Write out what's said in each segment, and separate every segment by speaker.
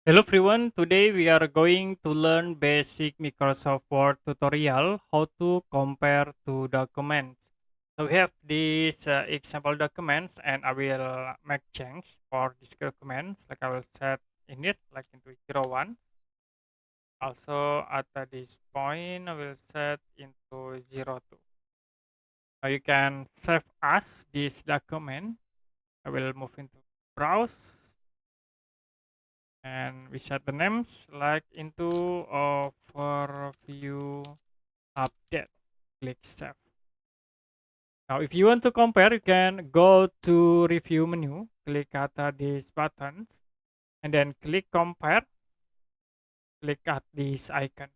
Speaker 1: Hello everyone, today we are going to learn basic Microsoft Word tutorial how to compare two documents. So we have these example documents and I will make change for these documents like I will set in it like into 01. Also at this point I will set into 02. Now you can save as this document. I will move into browse and we set the names like into overview update. Click save. Now if you want to compare, you can go to review menu, click at these buttons and then click compare. Click at this icon.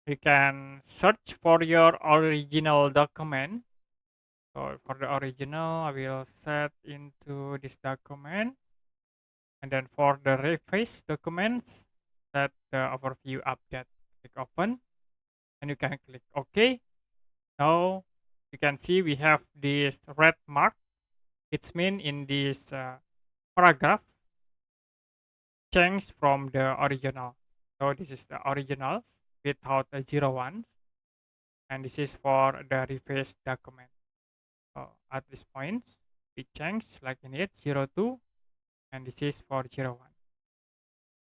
Speaker 1: You can search for your original document. So for the original I will set into this document, and then for the reface documents set the overview update. Click open and you can click OK. Now you can see we have this red mark. It's mean in this paragraph change from the original. So this is the originals without the 01s, and this is for the reface document. So at this point we change like in it 02, and this is for 01.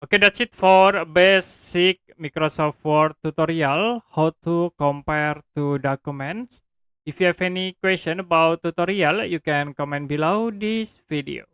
Speaker 1: Okay, that's it for basic Microsoft Word tutorial, how to compare two documents. If you have any question about tutorial, you can comment below this video.